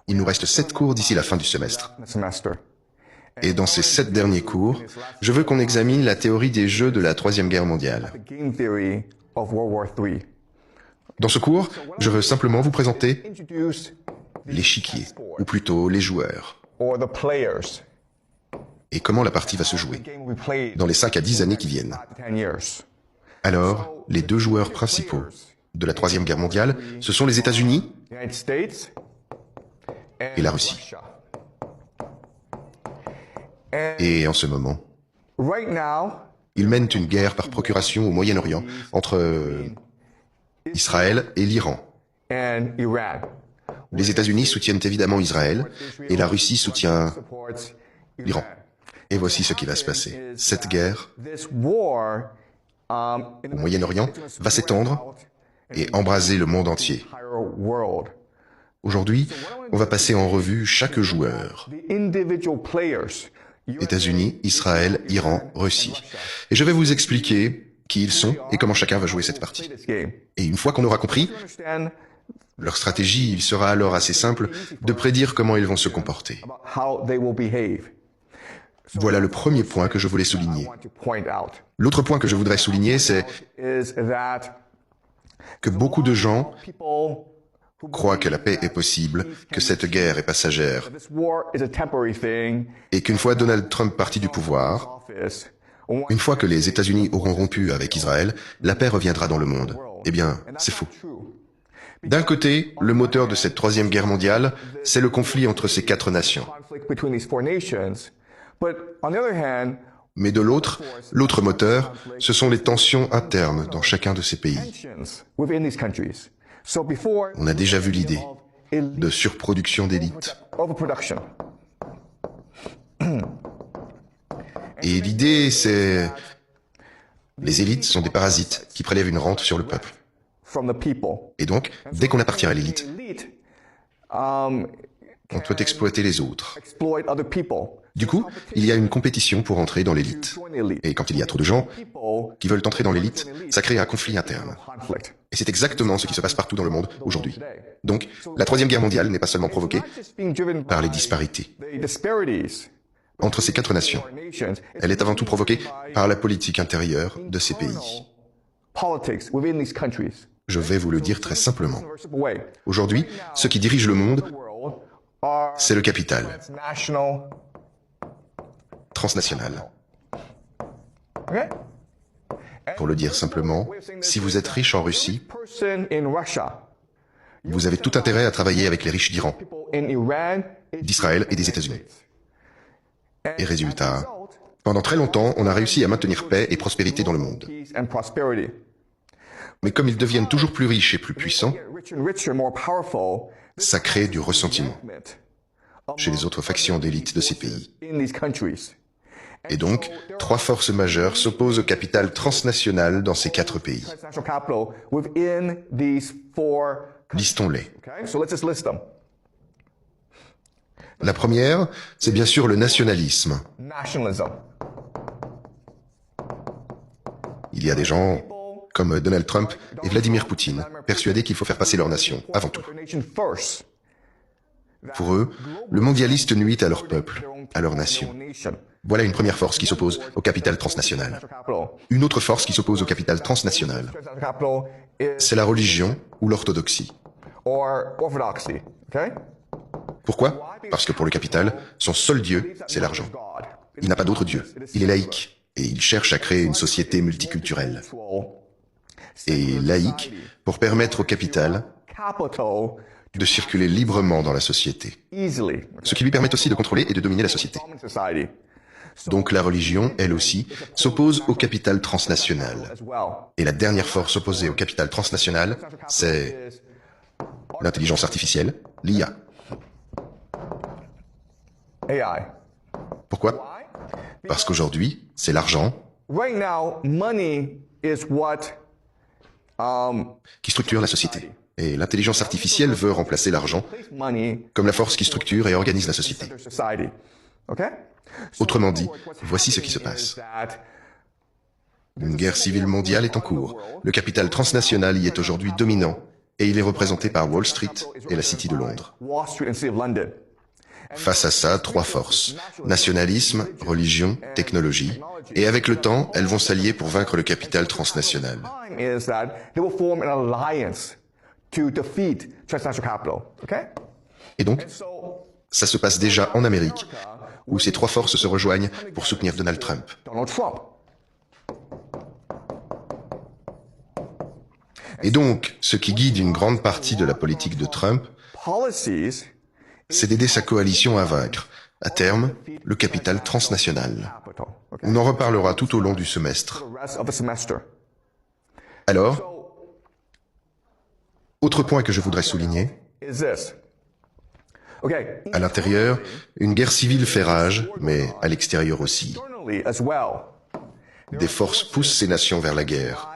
Il nous reste 7 cours d'ici la fin du semestre. Et dans ces 7 derniers cours, je veux qu'on examine la théorie des jeux de la Troisième Guerre mondiale. Dans ce cours, je veux simplement vous présenter l'échiquier, ou plutôt les joueurs, et comment la partie va se jouer dans les 5 à 10 années qui viennent. Alors, les 2 joueurs principaux de la Troisième Guerre mondiale, ce sont les États-Unis et la Russie. Et en ce moment, ils mènent une guerre par procuration au Moyen-Orient entre Israël et l'Iran. Les États-Unis soutiennent évidemment Israël et la Russie soutient l'Iran. Et voici ce qui va se passer. Cette guerre au Moyen-Orient va s'étendre et embraser le monde entier. Aujourd'hui, on va passer en revue chaque joueur. États-Unis, Israël, Iran, Russie. Et je vais vous expliquer qui ils sont et comment chacun va jouer cette partie. Et une fois qu'on aura compris leur stratégie, il sera alors assez simple de prédire comment ils vont se comporter. Voilà le premier point que je voulais souligner. L'autre point que je voudrais souligner, c'est que beaucoup de gens croient que la paix est possible, que cette guerre est passagère, et qu'une fois Donald Trump parti du pouvoir, une fois que les États-Unis auront rompu avec Israël, la paix reviendra dans le monde. Eh bien, c'est faux. D'un côté, le moteur de cette Troisième Guerre mondiale, c'est le conflit entre ces 4 nations. Mais de l'autre moteur, ce sont les tensions internes dans chacun de ces pays. On a déjà vu l'idée de surproduction d'élite. Et l'idée, c'est... Les élites sont des parasites qui prélèvent une rente sur le peuple. Et donc, dès qu'on appartient à l'élite, on peut exploiter les autres. Du coup, il y a une compétition pour entrer dans l'élite. Et quand il y a trop de gens qui veulent entrer dans l'élite, ça crée un conflit interne. Et c'est exactement ce qui se passe partout dans le monde aujourd'hui. Donc, la Troisième Guerre mondiale n'est pas seulement provoquée par les disparités entre ces 4 nations. Elle est avant tout provoquée par la politique intérieure de ces pays. Je vais vous le dire très simplement. Aujourd'hui, ce qui dirige le monde, c'est le capital transnational. Pour le dire simplement, si vous êtes riche en Russie, vous avez tout intérêt à travailler avec les riches d'Iran, d'Israël et des États-Unis. Et résultat, pendant très longtemps, on a réussi à maintenir paix et prospérité dans le monde. Mais comme ils deviennent toujours plus riches et plus puissants, ça crée du ressentiment chez les autres factions d'élite de ces pays. Et donc, 3 forces majeures s'opposent au capital transnational dans ces 4 pays. Listons-les. La première, c'est bien sûr le nationalisme. Il y a des gens comme Donald Trump et Vladimir Poutine, persuadés qu'il faut faire passer leur nation, avant tout. Pour eux, le mondialiste nuit à leur peuple, à leur nation. Voilà une première force qui s'oppose au capital transnational. Une autre force qui s'oppose au capital transnational, c'est la religion ou l'orthodoxie. Pourquoi? Parce que pour le capital, son seul Dieu, c'est l'argent. Il n'a pas d'autre Dieu. Il est laïque et il cherche à créer une société multiculturelle. Et laïque pour permettre au capital de circuler librement dans la société. Ce qui lui permet aussi de contrôler et de dominer la société. Donc la religion, elle aussi, s'oppose au capital transnational. Et la dernière force opposée au capital transnational, c'est l'intelligence artificielle, l'IA. Pourquoi? Parce qu'aujourd'hui, c'est l'argent qui structure la société. Et l'intelligence artificielle veut remplacer l'argent comme la force qui structure et organise la société. Autrement dit, voici ce qui se passe. Une guerre civile mondiale est en cours. Le capital transnational y est aujourd'hui dominant et il est représenté par Wall Street et la City de Londres. Face à ça, trois forces: nationalisme, religion, technologie, et avec le temps, elles vont s'allier pour vaincre le capital transnational. Et donc, ça se passe déjà en Amérique, où ces trois forces se rejoignent pour soutenir Donald Trump. Et donc, ce qui guide une grande partie de la politique de Trump, c'est d'aider sa coalition à vaincre, à terme, le capital transnational. On en reparlera tout au long du semestre. Alors, autre point que je voudrais souligner, à l'intérieur, une guerre civile fait rage, mais à l'extérieur aussi. Des forces poussent ces nations vers la guerre.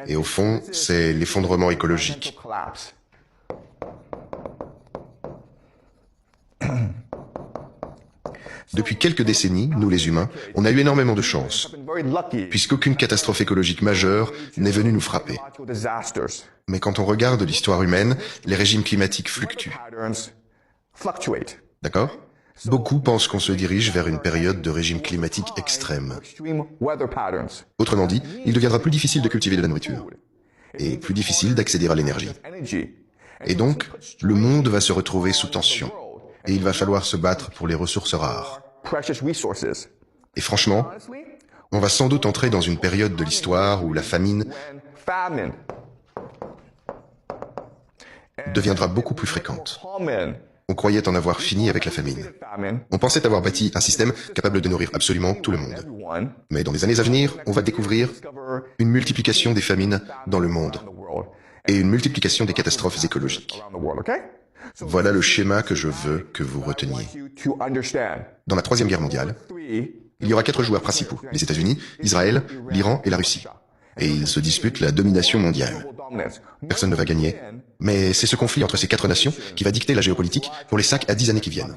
Et au fond, c'est l'effondrement écologique. Depuis quelques décennies, nous les humains, on a eu énormément de chance, puisqu'aucune catastrophe écologique majeure n'est venue nous frapper. Mais quand on regarde l'histoire humaine, les régimes climatiques fluctuent. D'accord ? Beaucoup pensent qu'on se dirige vers une période de régime climatique extrême. Autrement dit, il deviendra plus difficile de cultiver de la nourriture, et plus difficile d'accéder à l'énergie. Et donc, le monde va se retrouver sous tension, et il va falloir se battre pour les ressources rares. Et franchement, on va sans doute entrer dans une période de l'histoire où la famine deviendra beaucoup plus fréquente. On croyait en avoir fini avec la famine. On pensait avoir bâti un système capable de nourrir absolument tout le monde. Mais dans les années à venir, on va découvrir une multiplication des famines dans le monde et une multiplication des catastrophes écologiques. Voilà le schéma que je veux que vous reteniez. Dans la Troisième Guerre mondiale, il y aura 4 joueurs principaux: les États-Unis, Israël, l'Iran et la Russie. Et ils se disputent la domination mondiale. Personne ne va gagner, mais c'est ce conflit entre ces 4 nations qui va dicter la géopolitique pour les 5 à 10 années qui viennent.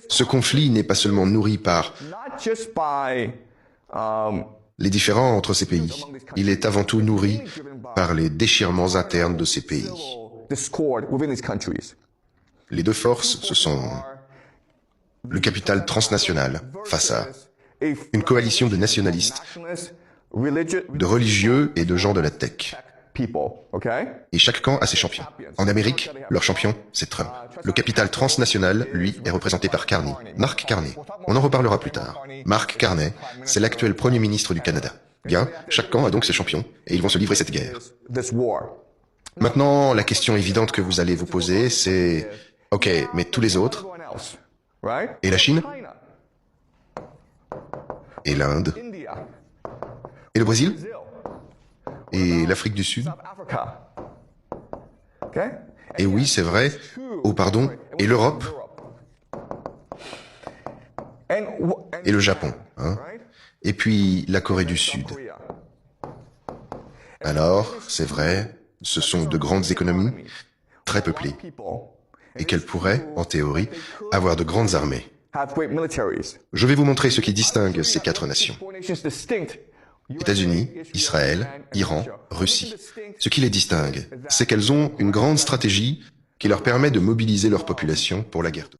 Ce conflit n'est pas seulement nourri par les différends entre ces pays, il est avant tout nourri par les déchirements internes de ces pays. Les deux forces, ce sont le capital transnational face à une coalition de nationalistes, de religieux et de gens de la tech. Et chaque camp a ses champions. En Amérique, leur champion, c'est Trump. Le capital transnational, lui, est représenté par Carney, Mark Carney. On en reparlera plus tard. Mark Carney, c'est l'actuel Premier ministre du Canada. Bien, chaque camp a donc ses champions, et ils vont se livrer cette guerre. Maintenant, la question évidente que vous allez vous poser, c'est... Ok, mais tous les autres? Et la Chine? Et l'Inde? Et le Brésil? Et l'Afrique du Sud? Et oui, c'est vrai. Oh, pardon. Et l'Europe? Et le Japon, hein? Et puis la Corée du Sud. Alors, c'est vrai, ce sont de grandes économies, très peuplées, et qu'elles pourraient, en théorie, avoir de grandes armées. Je vais vous montrer ce qui distingue ces 4 nations. États-Unis, Israël, Iran, Russie. Ce qui les distingue, c'est qu'elles ont une grande stratégie qui leur permet de mobiliser leur population pour la guerre.